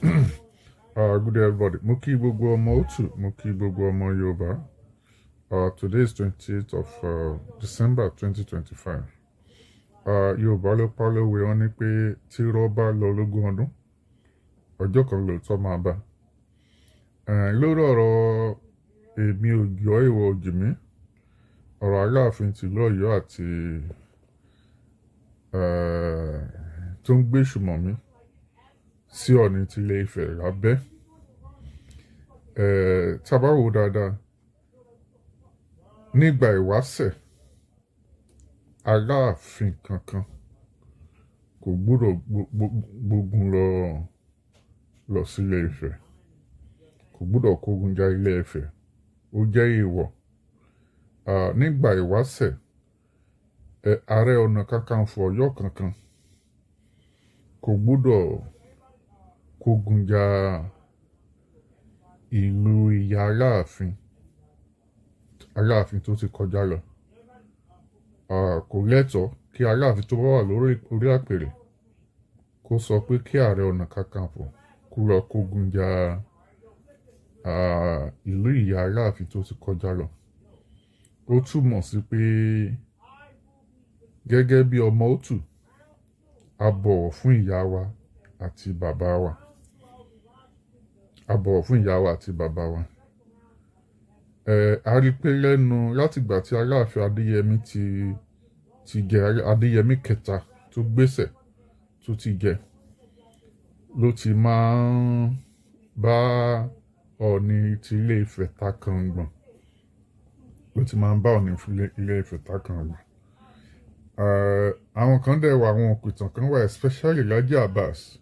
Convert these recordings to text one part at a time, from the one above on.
Good day, everybody. Mo kí gbogbo ọmọ òtù, mo kí gbogbo ọmọ Yorùbá. Today is 28th of December 2025. Yorùbá ló pa lówe wọn ní pé tí irọ́ bá lọ lógún ọdún, ọjọ́ kan lóòótọ́ máa bá. Lórí ọ̀rọ̀ èmi Òjó ìwọ òjì mi, ọ̀rọ̀ Aláàfin tìlú Ọ̀yọ́ àti tó ń gbé ṣùmọ̀ mi sí Ọ̀ọ̀ni tilé Ifẹ̀ lábẹ́. Tá bá wò dáadáa, nígbà ìwáṣẹ̀ Aláàfin kankan kò gbúdọ̀ gbógun lọ sílé Ifẹ̀, kò gbúdọ̀ kógun já ilé Ifẹ̀, ó jẹ́ èèwọ̀. Nígbà ìwáṣẹ̀ Ààrẹ Ọ̀nà Kakanfò Ọ̀yọ́ kankan kò gbúdọ̀ kógun já ìlú ìyá Aláàfin tó ti kọjá lọ. Kò lẹ́tọ̀ọ́ kí Aláàfin tó bá wà orí àpèrè kó sọ pé kí Ààrẹ Ọ̀nà Kakanfò kó lọ kógun já ìlú ìyá Aláàfin tó ti kọjá lọ. Ó túmọ̀ sí pé gẹ́gẹ́ bí ọmọ òtù, a bọ̀wọ̀ fún ìyá wa àti bàbá wa. A bọ̀wọ̀ fún ìyá wa àti bàbá wa. A rí pé lẹ́nu látìgbà tí Aláàfin Adéyẹmí ti jẹ, Adéyẹmí kẹta tó gbéṣẹ̀ tó ti jẹ, ló ti máa ń bá Ọọ̀ni tilé Ifẹ̀ ta kàngbọ̀n. Ló ti máa ń bá Ọọ̀ni ilé Ifẹ̀ ta kàngbọ̀n. Àwọn kan dẹ̀ wà, àwọn òpìtàn kan wà, especially Laji Abbas.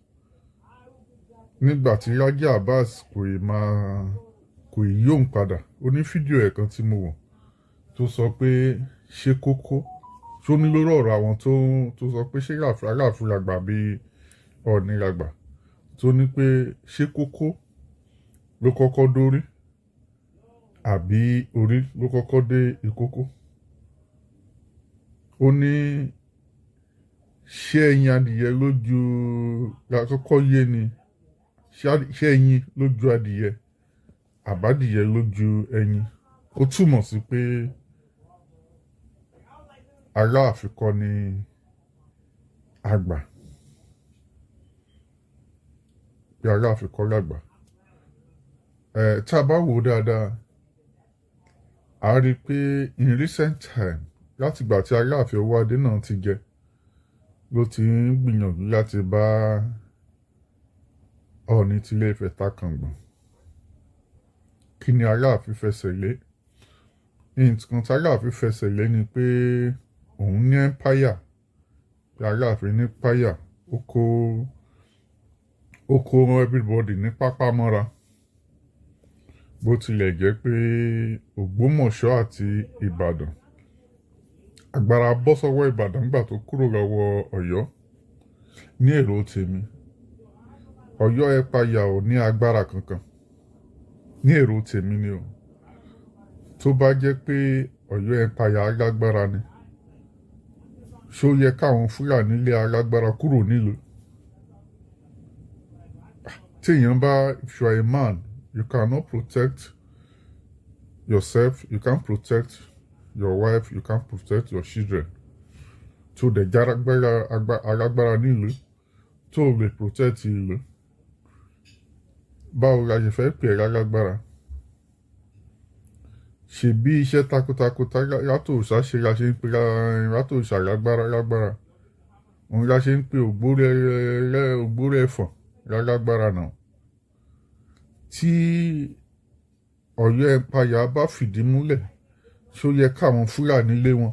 Nígbà tí Laji Abbas kò yóò padà, ó ní fídíò ẹ̀ kan tí mo wò tó sọ pé ṣé kókó tó ní lórí ọ̀rọ̀ àwọn tó sọ pé ṣé Aláàfin làgbà bí Ọọ̀ni làgbà, tó ní pé ṣé kókó ló kọ́kọ́ dórí àbí orí ló kọ́kọ́ dé ìkókó. Ó ní ṣé ẹyin adìyẹ lójú lákọ́kọ́ yé ni, ṣé ẹyin lójú adìyẹ àbádìyẹ lójú ẹyin. Ó túmọ̀ sí pé Aláàfin kọ́ ni àgbà, pé Aláàfin kọ́ làgbà. Tá a bá wò dáadáa, a rí i pé in recent time, látìgbà tí Aláàfin Owóadé náà ti jẹ, ló ti ń gbìyànjú láti bá Ọọ̀ni tilé Ifẹ̀ ta kàngbọ̀n. Kí ni Aláàfin fẹsẹ̀ lé? Nǹkan tí Aláàfin fẹsẹ̀ lé ni pé òun ní empire, pé Aláàfin ní empire, ó kó everybody ní pápá mọ́ra. Bó tilẹ̀ jẹ́ pé Ògbómọ̀ṣọ́ àti Ìbàdàn, agbára bọ́ sọ́wọ́ Ìbàdàn nígbà tó kúrò lọ́wọ́ Ọ̀yọ́. Ní èrò tèmi, Ọ̀yọ́ empire ò ní agbára kankan. Ní èrò tèmi ni o. Tó bá jẹ́ pé Ọ̀yọ́ empire alágbára ni, ṣó yẹ káwọn Fúlàní lé alágbára kúrò nílùú? Téèyàn bá, if you are a man, you cannot protect yourself, you can't protect your wife, you can't protect your children. Tó dẹ̀ já alágbára nílùú, tó lè protect ìlú, báwo la ṣe fẹ́ pè é lálágbára? Ṣebí iṣẹ́ takuntakun látòòṣà ṣe la ṣe ń pè látòòṣà lágbára. Òun la ṣe ń pè ògbóró ẹ̀fọ̀n lálágbára náà. Tí Ọ̀yọ́ empire bá fìdí múlẹ̀, ṣó yẹ káwọn Fúlàní lé wọn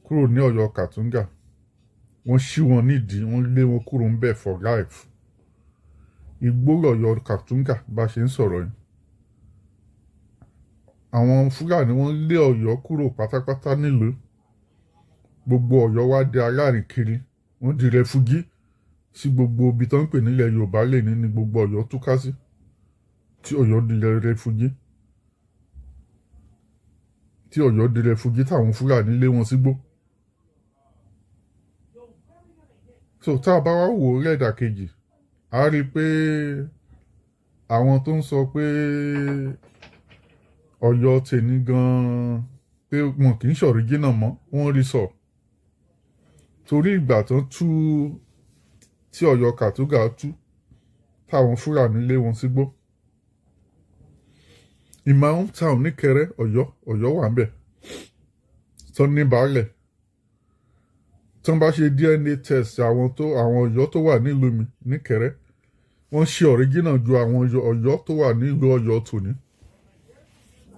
kúrò ní Ọ̀yọ́ Kàtúngà? Wọ́n ṣí wọn nídìí, wọ́n lé wọn kúrò ń bẹ̀ for life. Igbó l'Ọ̀yọ́ Kàtúngà bá ṣe ń sọ̀rọ̀ yìí. Àwọn Fúlàní wọ́n lé Ọ̀yọ́ kúrò pátápátá nílùú. Gbogbo Ọ̀yọ́ wá di alárìnkiri, wọ́n di rẹfugí sí gbogbo ibi tó ń pè nílẹ̀ Yorùbá lè ní gbogbo Ọ̀yọ́ túká sí, tí Ọ̀yọ́ di rẹfugí. Tí Ọ̀yọ́ di rẹfugí táwọn Fúlàní lé wọn sígbó. So tá a bá wá wò ó lẹ́dà kejì, a rí i pé àwọn tó ń sọ pé Ọ̀yọ́ tèmi gan-an pé wọn kì í ṣe ọ̀ríjínà mọ́ wọ́n rí sọ torí ìgbà tó tú tí Ọ̀yọ́ Kàtúgà tú táwọn Fúlàní lé wọn sígbó ìmáhùn town níkẹrẹ Ọ̀yọ́ wà ń bẹ̀ tán ní baálẹ̀ tán bá ṣe DNA test àwọn Ọ̀yọ́ tó wà nílùú mi níkẹrẹ wọ́n ṣe ọ̀ríjínà ju àwọn Ọ̀yọ́ tó wà nílùú Ọ̀yọ́ tòní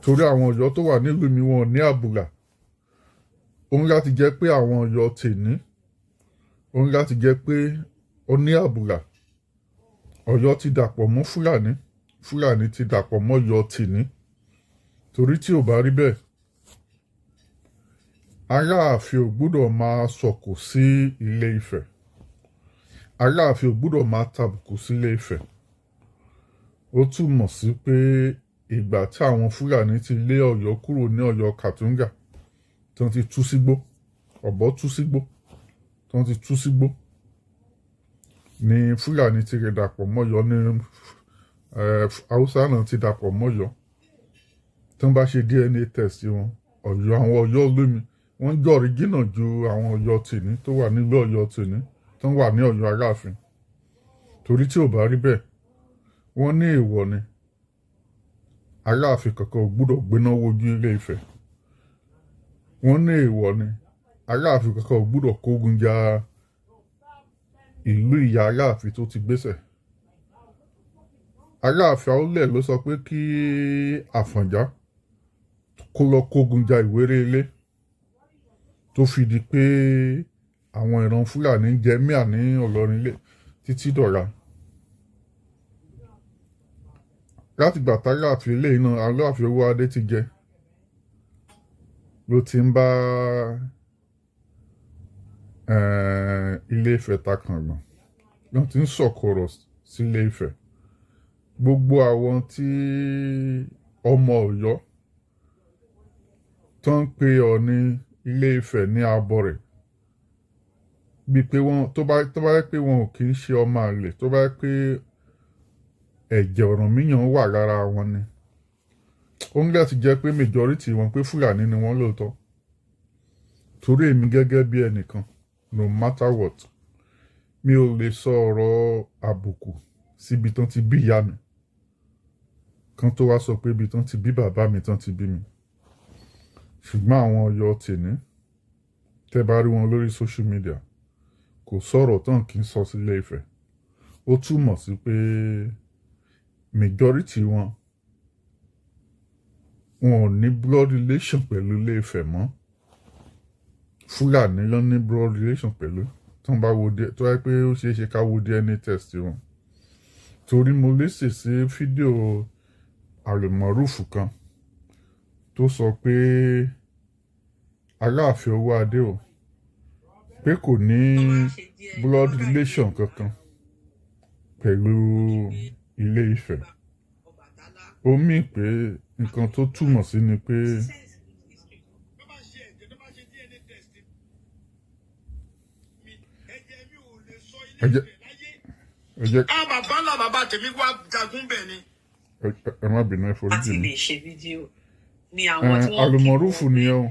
torí àwọn Ọ̀yọ́ tó wà nílùú mi wọn ní àbùlà òun láti jẹ́ pé àwọn Ọ̀yọ́ tèní òun láti jẹ́ pé ó ní àbùlà Ọ̀yọ́ ti dàpọ̀ mọ́ Fúlàní ti dàpọ̀ mọ́ Ọ̀yọ́ tèní torí tí ò bá rí bẹ́ẹ̀ Aláàfin ò gbúdọ̀ máa sọ̀kò sí Ilé Ifẹ̀ Aláàfin ò gbúdọ̀ máa tàbùkù sí Ilé Ifẹ̀ ó túmọ̀ sí pé ìgbà tí àwọn Fúlàní ti lé Ọ̀yọ́ kúrò ní Ọ̀yọ́ Kàtúngà tí wọ́n ti tú sígbó ọ̀bọ tú sígbó tí wọ́n ti tú sígbó ni Fúlàní ti rẹ̀ dàpọ̀ mọ́yọ́ ní Haúsá náà ti dàpọ̀ mọ́yọ́ tí wọ́n bá ṣe DNA test wọn àwọn Ọ̀yọ́ olómi wọ́n jọ ọ̀ríjínà ju àwọn Ọ̀yọ́ tèní tó wà nílùú Ọ̀yọ́ tèní tó wà ní Ọ̀yọ́ Aláàfin torí tí ò bá rí bẹ́ẹ̀ wọ́n ní èèwọ̀ ni Aláàfin kankan ò gbúdọ̀ gbéná wojú Ilé Ifẹ̀ wọ́n ní èèwọ̀ ni Aláàfin kankan ò gbúdọ̀ kógun ja ìlú ìyá Aláàfin tó ti gbéṣẹ̀ Aláàfin Awólẹ̀ ló sọ pé kí Àfọ̀njá kó lọ kógun ja Ìwéré Ilé tó fi di pé àwọn ìran Fúlàní jẹ míà ní Ọlọ́rin Ilé títí dọ̀la láti gbà t'Aláàfin eléyìí náà Aláàfin Owóadé ti jẹ ló ti ń bá Ilé Ifẹ̀ takàngbọ̀n ló ti ń sọ̀kọ̀rọ̀ sí Ilé Ifẹ̀ gbogbo àwọn tí ọmọ Ọ̀yọ́ tó ń pe Ọọ̀ni Ilé Ifẹ̀ ní abọrẹ̀ bíi pé tó bá yẹ pé wọn ò kì í ṣe ọmọ àlè tó bá yẹ pé ẹ̀jẹ̀ Ọ̀rànmíyàn wà lára wọn ni ó ń láti jẹ́ pé majority wọn pé Fúlàní ni wọ́n lóòótọ́ torí èmi gẹ́gẹ́ bí ẹnìkan no matter what mi ò lè sọ ọ̀rọ̀ àbùkù síbi tán ti bí ìyá mi kan tó wá sọ pé ibi tán ti bí bàbá mi tán ti bí mi ṣùgbọ́n àwọn Ọ̀yọ́ tèní tẹ́ bá rí wọn lórí social media kò sọ̀rọ̀ tán kì í sọ sí Ilé Ifẹ̀ ó túmọ̀ sí pé majority wọn ò ní blood relation pẹ̀lú Ilé Ifẹ̀ mọ́ Fúlàní ló ní blood relation pẹ̀lú tó ń bá wo tó wáyé pé ó ṣeé ṣe ká wo DNA test wọn torí mo lésì sí fídíò àlùmọ̀rúfù kan tó sọ pé Aláàfin Owóadé o pé kò ní blood relation kankan pẹ̀lú Ilé Ifẹ̀ ó mì pé nǹkan tó túmọ̀ sí ni pé àwọn bàbá ńlá bàbá tèmi wá jagun bẹ́ẹ̀ ni. ẹ má bínú ẹ forí jì mí. láti lè ṣe fídíò ni àwọn tí wọ́n àlùmọ̀rúfù nìyẹn o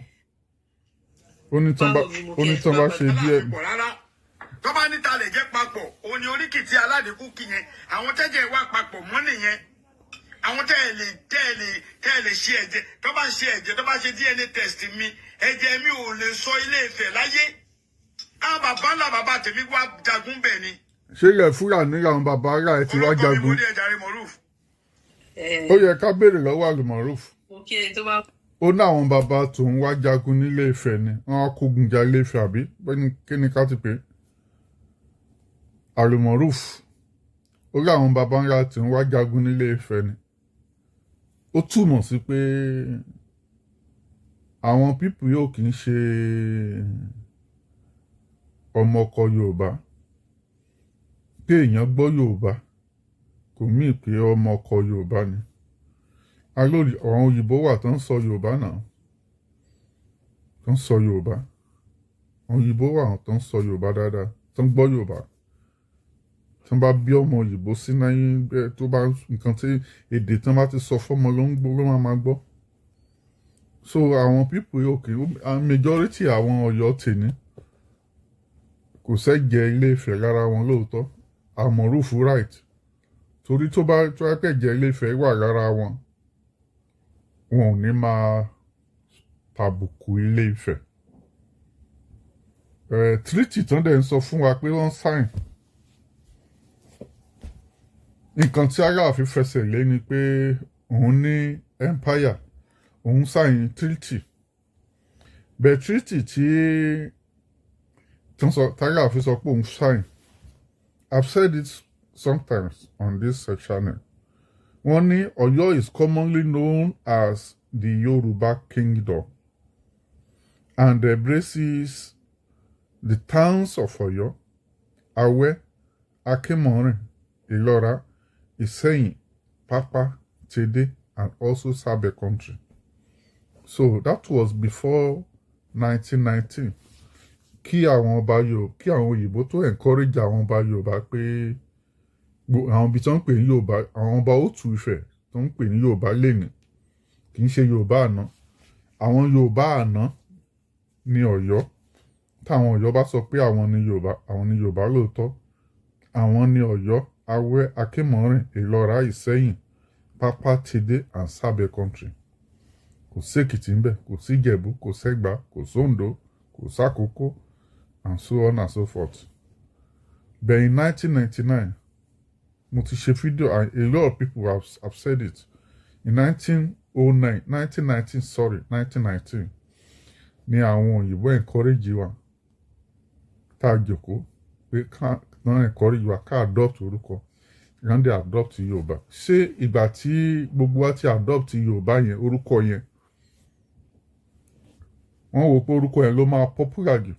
ó ní tán bá ṣe díẹ̀. tó bá níta lè jẹ́ papọ̀ òun ni oríkìtì aládìkú kì yẹn àwọn tẹ́jẹ̀ wá papọ̀ mọ́ nìyẹn àwọn tẹ́ ẹ lè ṣe ẹ̀jẹ̀ tó bá ṣe ẹ̀jẹ̀ tó bá ṣe DNA test mi ẹ̀jẹ̀ mi ò lè sọ Ilé Ifẹ̀ láyé àwọn bàbá ńlá bàbá tèmi wá jagun bẹ́ẹ̀ ni. ṣé ilẹ̀ Fúlàní làwọn bàbá ará ẹ ti wá jagun ó yẹ ká béèrè lọ́wọ́ àlùmọ̀rúfù ó ní àwọn bàbá tòun wá jagun nílé Ifẹ̀ ni wọ́n á kógun ja Ilé Ifẹ̀ àbí kí ni ká ti pè é àlùmọ̀rúfù ó láwọn bàbá ńlá tòun wá jagun nílé Ifẹ̀ ni ó túmọ̀ sí pé àwọn pípù yóò kì í ṣe ọmọ ọkọ Yorùbá pé èèyàn gbọ́ Yorùbá kò mí pé ọmọ ọkọ Yorùbá ni àwọn òyìnbó wà tó ń sọ Yorùbá náà tó ń sọ Yorùbá àwọn òyìnbó wà tó ń sọ Yorùbá dáadáa tó ń gbọ́ Yorùbá tí wọ́n bá bí ọmọ òyìnbó sí náà tó bá nǹkan tí èdè tí wọ́n bá ti sọ fọ́mọ ló máa gbọ́. So àwọn people yóò kì í majority àwọn Ọ̀yọ́ tèní kò sẹ́jẹ̀ Ilé Ifẹ̀ lára wọn lóòótọ́ àmọ̀rúfù right torí tó bá kẹ̀jẹ̀ Ilé Ifẹ̀ wà lára wọn wọn ò ní máa tàbùkù Ilé Ifẹ̀. Treaty tán dẹ̀ ń sọ fún wa pé wọ́n sign nǹkan tí Aláàfin fẹsẹ̀ lé ni pé òun ní empire òun sign treaty bẹ́ẹ̀ treaty tí Aláàfin sọ pé òun sign I've said it sometimes on this channel wọ́n ní Ọ̀yọ́ is commonly known as the Yorùbá kingdom and embraces the towns of Ọ̀yọ́, Awẹ́, Akínmọ́rin, Ìlọ́ra, Ìṣẹ̀yìn, Pápá, Tèdè, and also Sábẹ̀ country. So that was before 1919. Kí àwọn òyìnbó tó encourage àwọn ọba Yorùbá pé àwọn ibi tó ń pè ní Yorùbá àwọn ọba Òtù Ifẹ̀ tó ń pè ní Yorùbá lẹ́nu kì í ṣe Yorùbá àná. Àwọn Yorùbá àná ní Ọ̀yọ́ táwọn Ọ̀yọ́ bá sọ pé àwọn ní Yorùbá lóòótọ́ àwọn ní Ọ̀yọ́, Awẹ́, Akínmọ́rin, Ìlọ́ra, Ìṣẹ̀yìn, Pápá, Tèdè and Sábẹ̀ country. Kò sí Èkìtì ń bẹ̀, kò sí Ìjẹ̀bú, kò sẹ́gbà, kò sóńdó, kò sákòókò and so on and so forth. But in 1999 mo ti ṣe fídíò and a lot of people have said it. In 1919 ni àwọn òyìnbó encourage wa tá a jòkó pé náà encourage wa ká adopt orúkọ wọ́n dé adopt Yorùbá. Ṣé ìgbà tí gbogbo wa ti adopt Yorùbá yẹn orúkọ yẹn wọ́n wò pé orúkọ yẹn ló máa popular jù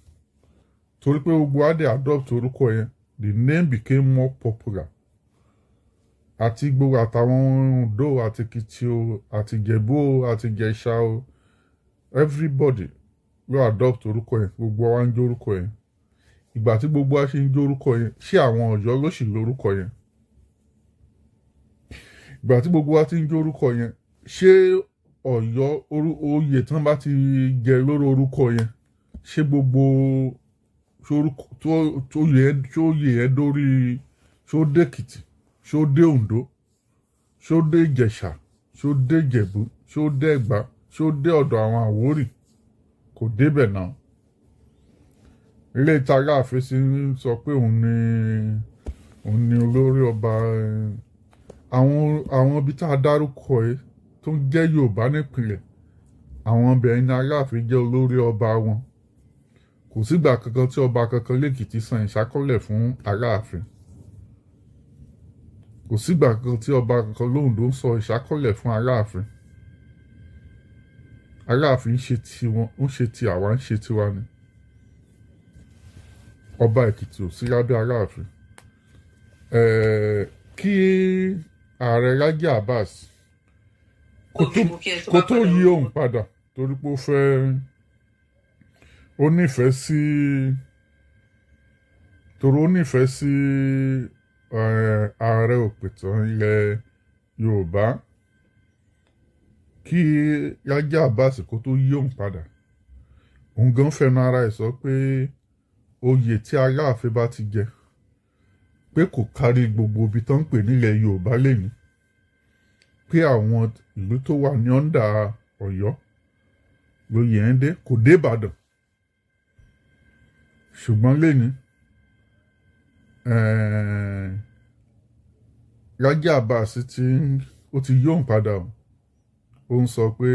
torí pé gbogbo wa dé adopt orúkọ yẹn the name became more popular àti gbogbo àtàwọn Ondo àti Èkìtì o àti Ìjẹ̀bú o àti Ìjẹ̀ṣà o everybody ló adopt orúkọ yẹn gbogbo wa ń jó orúkọ yẹn ìgbà tí gbogbo wa ṣe ń jó orúkọ yẹn ṣé àwọn Ọ̀yọ́ ló sì lórúkọ yẹn ìgbà tí gbogbo wa ti ń jó orúkọ yẹn ṣé Ọ̀yọ́ oyè tán bá ti jẹ lórí orúkọ yẹn ṣé gbogbo tó yẹ ẹ dórí ṣó dé Èkìtì ṣó dé Oǹdó ṣó dé Ìjẹ̀ṣà ṣó dé Ìjẹ̀bú ṣó dé Ẹ̀gbá ṣó dé ọ̀dọ̀ àwọn Àwórì kò débẹ̀ náà. Ilé ìtajà àfẹsí sọ pé òun ni olórí ọba àwọn ibi tá a dárúkọ ẹ tó ń jẹ́ Yorùbá nípìnlẹ̀ àwọn ọbẹ̀ ní Aláàfin jẹ́ olórí ọba wọn kò sígbà kankan tí ọba kankan lẹ́kìtì san ìṣákọ́lẹ̀ fún Aláàfin kò sígbà kankan tí ọba kankan lóǹdó ń sọ ìṣákọ́lẹ̀ fún Aláàfin. Aláàfin ń ṣe ti wọn ń ṣe ti àwa ń ṣe tiwa ni ọba Èkìtì ò sí lábẹ́ Aláàfin. Kí ààrẹ Rájí Abbas kó tó yí òun padà torí pé ó nífẹ̀ẹ́ sí ààrẹ òpìtàn ilẹ̀ Yorùbá kí Rájí Abbas kó tó yí òun padà òun gan fẹnu ara ẹ̀ sọ pé oyè tí Aláàfin bá ti jẹ pé kò kárí gbogbo ibi tó ń pè nílẹ̀ Yorùbá lẹ́nu pé àwọn ìlú tó wà ní ọ̀ndà Ọ̀yọ́ lóyè ń dé kò dé Ìbàdàn ṣùgbọ́n lẹ́nu Rájí Abbas ó ti yóò padà ó ń sọ pé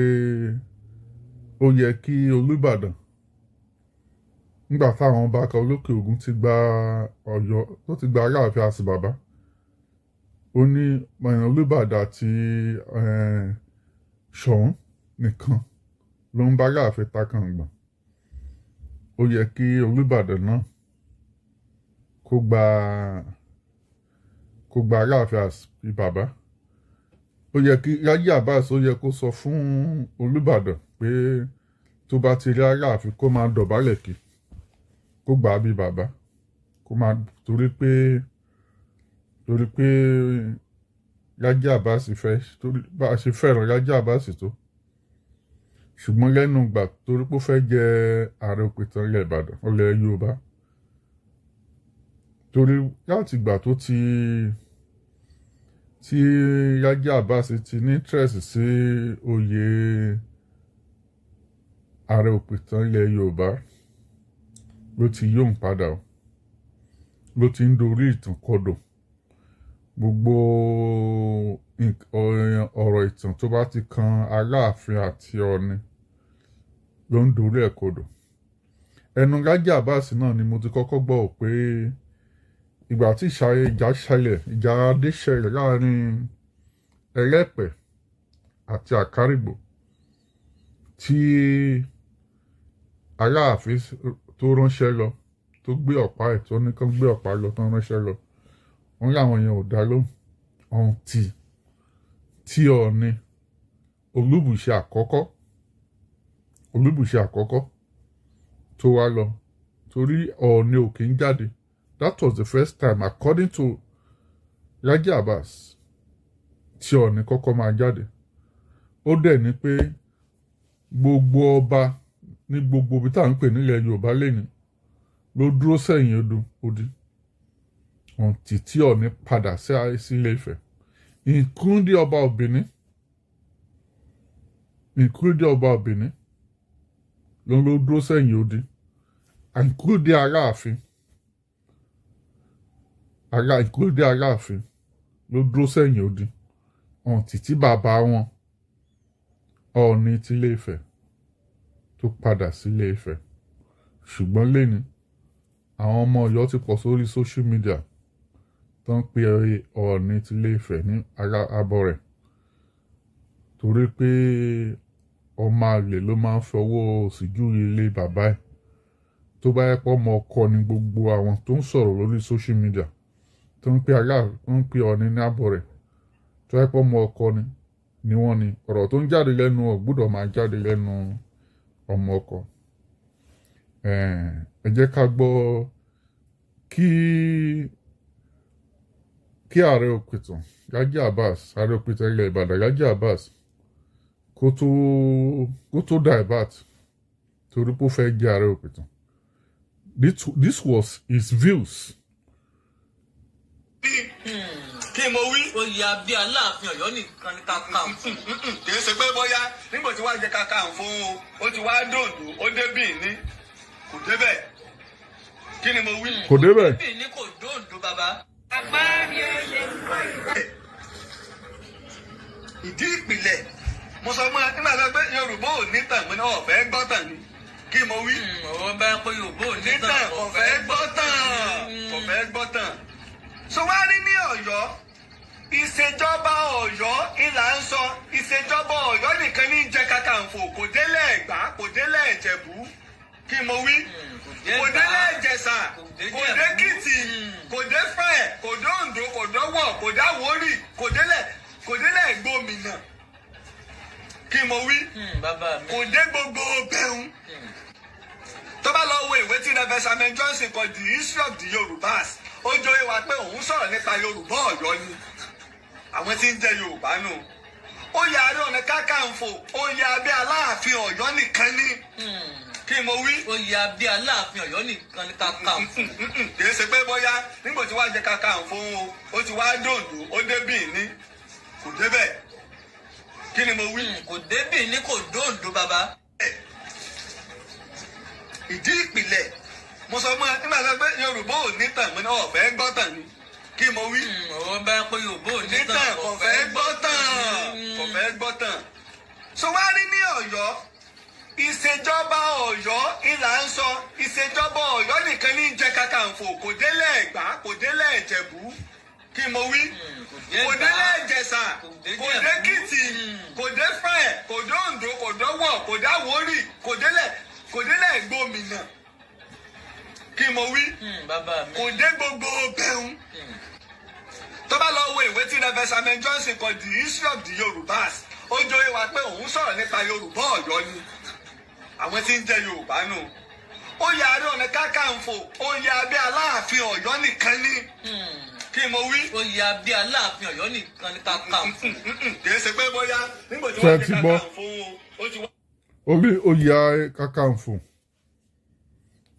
ó yẹ kí Olúbàdàn nígbà táwọn ọba kan Olókè Ògùn ti gba Ọ̀yọ́ tó ti gba Aláàfin àti bàbá ó ní Olúbàdàn àti Ṣọ̀ún nìkan ló ń bá Aláàfin takàngbọ̀n ó yẹ kí Olúbàdàn náà kó gba Aláàfin àti bàbá ó yẹ kí Rájí Abbas ó yẹ kó sọ fún Olúbàdàn pé tó bá ti rí Aláàfin kó máa dọ̀bálẹ̀ kí kó gbà á bí bàbá kó máa torí pé torí pé Lájí Àbáàsì fẹ́ torí bá a ṣe fẹ́ràn Lájí Àbáàsì tó ṣùgbọ́n lẹ́nu ìgbà torí pé ó fẹ́ jẹ ààrẹ òpìtàn ilẹ̀ Ìbàdàn ilẹ̀ Yorùbá torí láti ìgbà tó tí Lájí Àbáàsì ti ní interest sí oyè ààrẹ òpìtàn ilẹ̀ Yorùbá ló ti yóò padà o ló ti ń dorí ìtàn kodò gbogbo ọ̀rọ̀ ìtàn tó bá ti kan Aláàfin àti Ọọ̀ni ló ń dorí ẹ̀ kodò ẹnu Lájí Àbáàsì náà ni mo ti kọ́kọ́ gbọ́ pé ìgbà tí ìjà adé ṣẹlẹ̀ láàrin Ẹlẹ́pẹ̀ àti Àkárìgbò tí Aláàfin tó ránṣẹ́ lọ tó gbé ọ̀pá ẹ̀ tó ní kán gbé ọ̀pá lọ tó ránṣẹ́ lọ wọ́n láwọn yẹn ò dá lóhùn ọ̀hún tí Ọọ̀ni Olúbùṣe àkọ́kọ́ tó wá lọ torí Ọọ̀ni ò kí ń jáde. That was the first time according to Lájí Àbáàsì tí Ọọ̀ni kọ́kọ́ máa jáde ó dẹ̀ ní pé gbogbo ọba ní gbogbo ibi tá à ń pè nílẹ̀ Yorùbá lẹ́ni ló dúró sẹ́yìn odi ọ̀ǹtì tí Ọọ̀ni padà sí Ilé Ifẹ̀ including ọba Ọ̀bìní ló dúró sẹ́yìn odi including Aláàfin ló dúró sẹ́yìn odi ọ̀ǹtì tí bàbá wọn Ọọ̀ni ti Ilé Ifẹ̀ tó padà sí Ilé Ifẹ̀ ṣùgbọ́n lẹ́ni àwọn ọmọ Ọ̀yọ́ ti pọ̀ sórí social media tó ń pe Ọọ̀ni ti Ilé Ifẹ̀ ní abọ́ rẹ̀ torí pé ọmọ àlè ló máa ń fọwọ́ òsì júwe ilé bàbá ẹ̀ tó bá yẹ pọ́ ọmọ ọkọ ni gbogbo àwọn tó ń sọ̀rọ̀ lórí social media tó ń pe Ọọ̀ni ní abọ́ rẹ̀ tó yẹ pọ́ ọmọ ọkọ ni wọ́n ni ọ̀rọ̀ tó ń jáde lẹ́nu ọ̀ gbọ́dọ̀ máa jáde lẹ́nu ọmọ ọkọ. Ẹ jẹ́ ká gbọ́ kí ààrẹ òpìtàn Lájí Àbáàsì ààrẹ òpìtàn ilẹ̀ Ìbàdàn Lájí Àbáàsì kó tó divert torí pé ó fẹ́ jẹ́ ààrẹ òpìtàn. This was his views. Kí mo wí. Oyè abẹ́ Aláàfin Ọ̀yọ́ nìkan ní kàkà. Kì í ṣe pé bóyá nígbà tí wàá jẹ kàkà fún ó ti wá dòdò ó dé Bìíní kò débẹ̀. Kí ni mo wí. Kò débẹ̀. Bìíní kò dòdò bàbá. Ìdí ìpìlẹ̀ mo sọ fún ẹ nígbà tó gbé Yorùbá ò ní tàn mo ní ọ̀fẹ́ gbọ́ tàn ni. Kí mo wí. Ọ̀rọ̀ bá pé Yorùbá ò ní tàn ọ̀fẹ́ gbọ́ tàn. So wá rí ní Ọ̀yọ́ ìṣèjọba Ọ̀yọ́ ìlà ń sọ ìṣèjọba Ọ̀yọ́ nìkan ní jẹ Kakanfò kò délẹ̀ Ẹ̀gbá kò délẹ̀ Ìjẹ̀bú. Kí mo wí. Kò délẹ̀ Ìjẹ̀ṣà kò dé Èkìtì kò dé Ifẹ̀ kò dé Oǹdó kò dọ́wọ̀ kò dé Àwórì kò délẹ̀ Ìgbòmìnà. Kí mo wí. Kò dé gbogbo bẹ̀rùn. Tó bá lọ wo ìwé tí Reverend Samuel Johnson kọ The History of the Yorùbás ó jọ ìwà pé òun sọ̀rọ̀ nípa Yorùbá Ọ̀yọ́ ni àwọn tí ń jẹ Yorùbá nù. Oyè Ààrẹ Ọ̀nà Kakanfò oyè abẹ́ Aláàfin Ọ̀yọ́ nìkan ni. Kí mo wí. Oyè abẹ́ Aláàfin Ọ̀yọ́ nìkan ní kàkà. Kì í ṣe pé bóyá nígbà tí wàá jẹ Kakanfò ó ti wá dòdò ó dé Bìíní kò débẹ̀. Kí ni mo wí. Kò dé Bìíní kò dòdò bàbá. Ìdí ìpìlẹ̀ mo sọ fún ẹ nígbà tó gbé Yorùbá ò ní tàn mo ní ọ̀fẹ́ gbọ́ tàn ni. Kí mo wí. Ọ̀rọ̀ bá pé Yorùbá ò ní tàn ọ̀fẹ́ gbọ́ tàn. So wá rí ní Ọ̀yọ́ ìṣèjọba Ọ̀yọ́ ìlà ń sọ ìṣèjọba Ọ̀yọ́ nìkan ní jẹ Kakanfò kò délẹ̀ Ẹ̀gbá kò délẹ̀ Ìjẹ̀bú. Kí mo wí. Kò délẹ̀ Ìjẹ̀ṣà kò dé Èkìtì kò dé Ifẹ̀ kò dé Oǹdó kò dọ́wọ̀ kò dé Àwórì kò délẹ̀ Ìgbòmìnà. Kí mo wí. Kò dé gbogbo bẹ̀rùn. Tó bá lọ wo ìwé tí Reverend Samuel Johnson kọ The History of the Yorùbás ó jọ ìwà pé òun sọ̀rọ̀ nípa Yorùbá Ọ̀yọ́ ni àwọn tí ń jẹ Yorùbá nù. Oyè Ààrẹ Ọ̀nà Kakanfò oyè abẹ́ Aláàfin Ọ̀yọ́ nìkan ni. kí mo wí. oyè abẹ́ aláàfin ọ̀yọ́ nìkan ni ká kà fún. kì í ṣe pé bóyá nígbà tí Ṣé ẹ wọ́n ti ti gbọ́? kàkà fún ó ti wá. orí oyè Kakanfò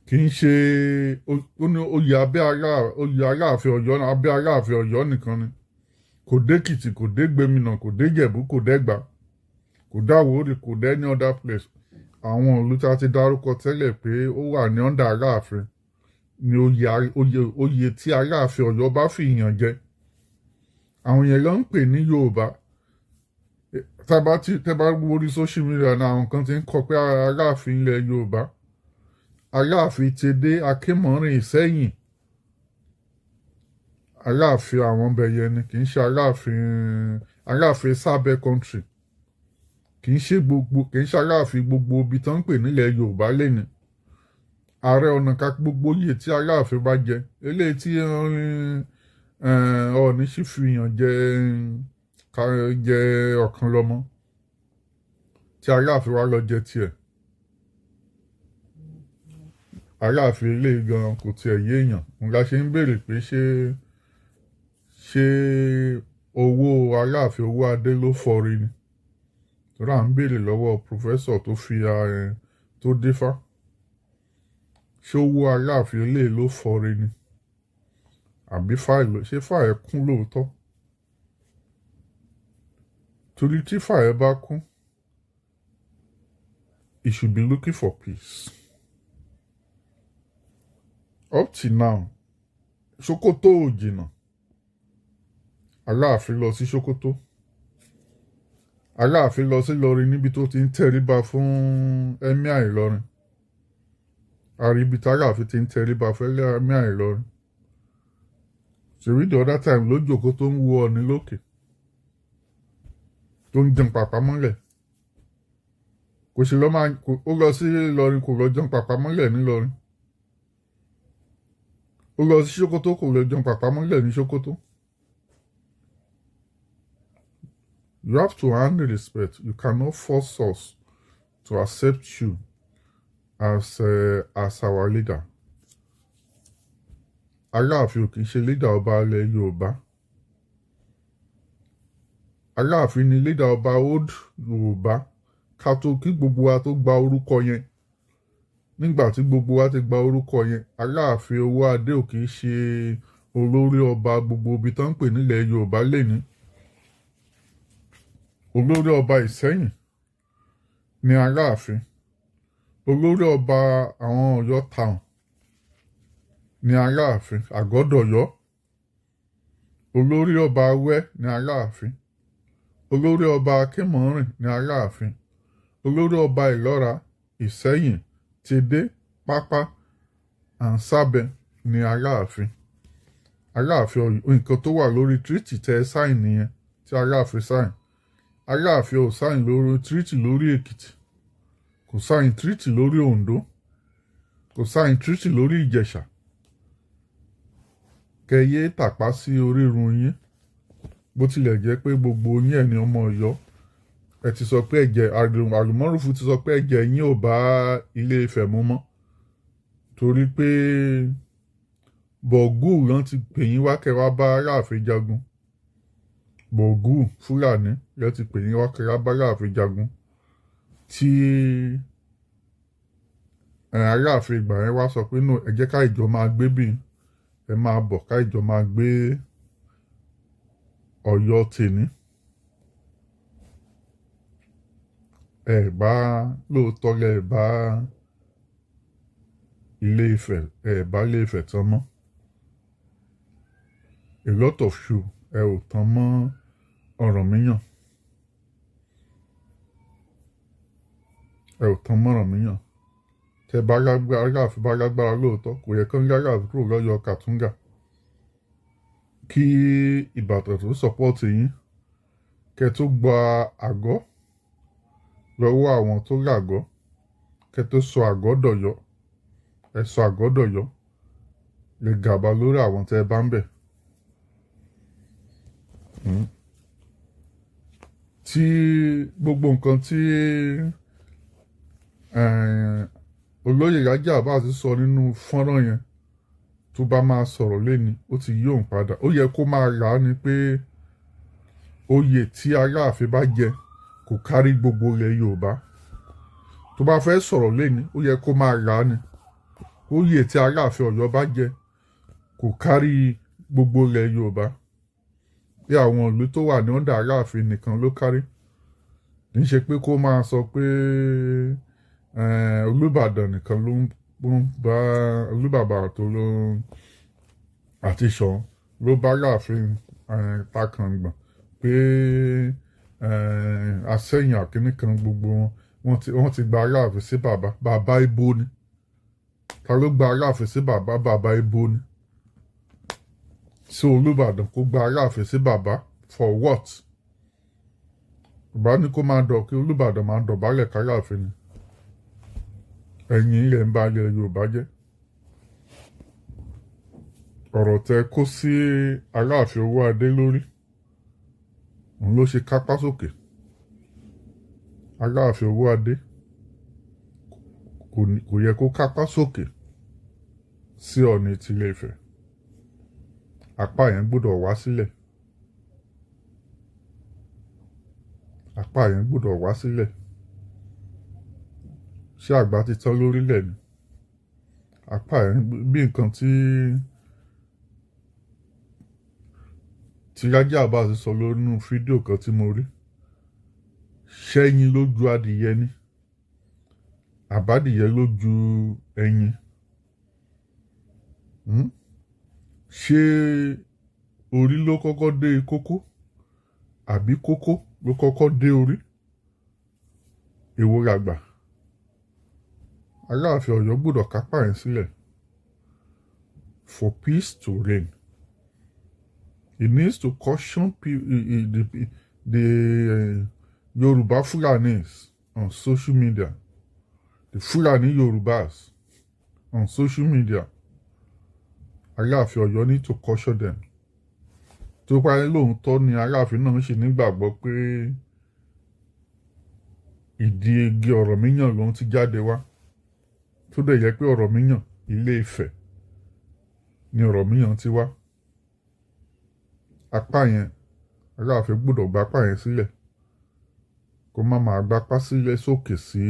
kì í ṣe ó ní oyè Aláàfin Ọ̀yọ́ abẹ́ Aláàfin Ọ̀yọ́ nìkan ni, kò dé-Èkìtì, kò dé Gbẹ̀mínà, kò dé Ìjẹ̀bú, kò dẹ́gbà, kò dáwòrì, kò dé any other place. Àwọn ìlú tí a ti dárúkọ tẹ́lẹ̀ pé ó wà ní under Aláàfin ni oyè tí Aláàfin Ọ̀yọ́ bá fi yàn jẹ. Àwọn yẹn ló ń pè ní Yorùbá. Tẹ́ bá wọrí social media náà, àwọn kan ti ń kọ pé Aláàfin ilẹ̀ Yorùbá, Aláàfin ti dé Akémọ́rin Ìsẹ́yìn, Aláàfin àwọn bẹ̀yẹ ni, kì í ṣe Aláàfin sábẹ́ country, kì í ṣe Aláàfin gbogbo ibi tó ń pè nílẹ̀ Yorùbá lẹ́ni. Ààrẹ Ọ̀nà Kakanfò gbogbo oyè tí Aláàfin bá jẹ, eléyìí tí Ọọ̀ni sì fi yàn jẹ ọ̀kan lọ́mọ, tí Aláàfin wa lọ jẹ tiẹ̀. Aláàfin eléyìí gan kò tiẹ̀ yéèyàn. Òun la ṣe ń béèrè pé ṣé owó Aláàfin owó adé ló fọre ni. Torí à ń béèrè lọ́wọ́ pòfẹ́sọ̀ tó dífá. Ṣé owó Aláàfin eléyìí ló fọre ni? Àbí ṣé fáìlì kún lóòótọ́? Torí tí fáìlì bá kún, he should be looking for peace. Up till now, Sokoto ò jìnnà. Aláàfin lọ sí Sokoto. Aláàfin lọ sí Ìlọrin níbi tó ti ń tẹríba fún Emir Ìlọrin. Àríbi tí Aláàfin ti ń tẹríba fún Emir Ìlọrin. Ṣèrí the other time ló jókòó tó ń wo Ọọ̀ni lókè, tó ń jẹun pàpà mọ́lẹ̀. Ó lọ sí Ìlọrin, kò lọ jẹun pàpà mọ́lẹ̀ nílọrin. Ó lọ sí Sokoto, kò lọ jẹun pàpà mọ́lẹ̀ ní Sokoto. You have to earn respect. You cannot force us to accept you as our leader. Aláàfin ò kì í ṣe leader ọba ilẹ̀ Yorùbá. Aláàfin ni leader ọba old Yorùbá ká tó kí gbogbo wa tó gba orúkọ yẹn. Nígbà tí gbogbo wa ti gba orúkọ yẹn, Aláàfin owó adé ò kì í ṣe olórí ọba gbogbo ibi tó ń pè nílẹ̀ Yorùbá lẹ́ni. Olórí ọba Ìsẹ́yìn ni Aláàfin. Olórí ọba àwọn Ọ̀yọ́ town ni Aláàfin, Àgọ́dọ̀yọ́. Olórí ọba Awẹ́ ni Aláàfin. Olórí ọba Akémọ́rin ni Aláàfin. Olórí ọba Ìlọ́ra, Ìsẹ́yìn, Tèdè, Pápá and Sábẹ ni Aláàfin. Aláàfin nǹkan tó wà lórí tírítì tẹ́ sáìn nìyẹn tí Aláàfin sáìn. Aláàfin ò sáìn lórí tírítì lórí Èkìtì, kò sáìn tírítì lórí Oǹdó, kò sáìn tírítì lórí Ìjẹ̀ṣà. Kẹyé tàpá sí orírun yín, bó tilẹ̀ jẹ́ pé gbogbo yín ẹ̀ ní ọmọ Ọ̀yọ́. Ẹ ti sọ pé Àlùmọ́rùfù ti sọ pé ẹ̀jẹ̀ yín ò bá Ilé Ifẹ̀ mu mọ́. Torí pé Bọ̀gú ló ti pè yín wá kẹ́ wá bá Aláàfin jagun. Bọ̀gú Fúlàní ló ti pè yín wá kẹ́ wá bá Aláàfin jagun. Tí Aláàfin ìgbà yẹn wá sọ pé no, ẹ jẹ́ ká ìjọ máa gbé bí ẹ máa bọ̀ ká ìjọ máa gbé Ọ̀yọ́ tèní. Ẹ bá lóòótọ́ lẹ bá Ilé Ifẹ̀, ẹ bá Ilé Ifẹ̀ tán mọ́. A lot of shoe ẹ ò tán mọ́ Ọ̀rànmíyàn. Ẹ ò tán mọ́ Ọ̀rànmíyàn. Tẹ bá lágbára, Aláàfin bá lágbára lóòótọ́, kò yẹ kán lé Aláàfin kúrò lọ́yọ̀ Kàtúngà. Kí Ìbàdàn tó sọ́pọ́ọ̀tì yín, kẹ tó gba àgọ́ lọ́wọ́ àwọn tó làgọ́, kẹ tó sọ àgọ́ dọ̀yọ́, ẹ sọ àgọ́ dọ̀yọ́, lè gàba lórí àwọn tẹ bá ń bẹ̀. Tí gbogbo nǹkan tí olóyè Rájí Abbas sọ nínú fọ́nrán yẹn, tó bá máa sọ̀rọ̀ lẹ́ni ó ti yí òun padà. Ó yẹ kó máa rà á ni pé oyè tí Aláàfin bá jẹ kò kárí gbogbo ilẹ̀ Yorùbá. Tó bá fẹ́ sọ̀rọ̀ lẹ́ni ó yẹ kó máa rà á ni. Oyè tí Aláàfin Ọ̀yọ́ bá jẹ kò kárí gbogbo ilẹ̀ Yorùbá. Bí àwọn ìlú tó wà ní ọ̀dà Aláàfin nìkan ló kárí. Kì í ṣe pé kó máa sọ pé Olúbàdàn nìkan ló ń bá Olúbàbà tó ló àti Ṣọ̀ún ló bá Aláàfin takàngbọ̀n pé Àsẹ́yìn àkíní kan gbogbo wọ́n ti gba Aláàfin sí bàbá. Bàbá ibo ni? Ta ló gba Aláàfin sí bàbá? Bàbá ibo ni? Sí Olúbàdàn kó gba Aláàfin sí bàbá for what? Bàbá ní kó máa kí Olúbàdàn máa dọ̀bálẹ̀ k'Aláàfin ni. Ẹ̀yin ilẹ̀ ń ba ilẹ̀ Yorùbá jẹ́. Ọ̀rọ̀ tẹ kó sí Aláàfin Owóadé lórí òun ló ṣe kápá sókè. Aláàfin Owóadé kò yẹ kó kápá sókè sí Ọọ̀ni tilé Ifẹ̀. Apá yẹn gbọ́dọ̀ wá sílẹ̀. Apá yẹn gbọ́dọ̀ wá sílẹ̀. Ṣé àgbà ti tán lórílẹ̀ ni? Apá yẹn bí nǹkan tí Rájí Abbas sọ lónú fídíò kan tí mo rí. Ṣẹ́yìn ló ju adìyẹ ni? Àbádìyẹ ló ju ẹyin? Ṣé orí ló kọ́kọ́ dé kókó àbí kókó ló kọ́kọ́ dé orí? Èwo làgbà? Aláàfin Ọ̀yọ́ gbọ́dọ̀ kápá yẹn sílẹ̀ for peace to reign. He needs to caution the Yoruba Fulanis on social media, the Fulani Yorubas on social media. Aláàfin Ọ̀yọ́ need to caution them. Tó bá yẹ lóòótọ́ ni Aláàfin náà ṣe nígbàgbọ́ pé ìdí igi Ọ̀rànmíyàn ló ti jáde wá. Tó dẹ̀ yẹ pé Ọ̀rànmíyàn Ilé Ifẹ̀ ni Ọ̀rànmíyàn ti wá. Apá yẹn Aláàfin gbọ́dọ̀ gba apá yẹn sílẹ̀. Kó má máa gbapá sílẹ̀ sókè sí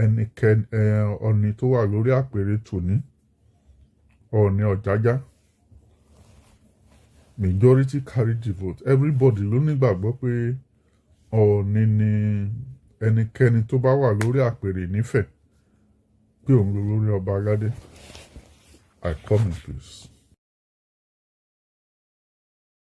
ẹnikẹ́ni Ọọ̀ni tó wà lórí àpèrè tòní. Ọọ̀ni Ọ̀jájá. Majority carry the vote. Everybody ló nígbàgbọ́ pé Ọọ̀ni ni ẹnikẹ́ni tó bá wà lórí àpèrè nífẹ̀ẹ́ pé òun ló lórí ọba aládé. I come in peace.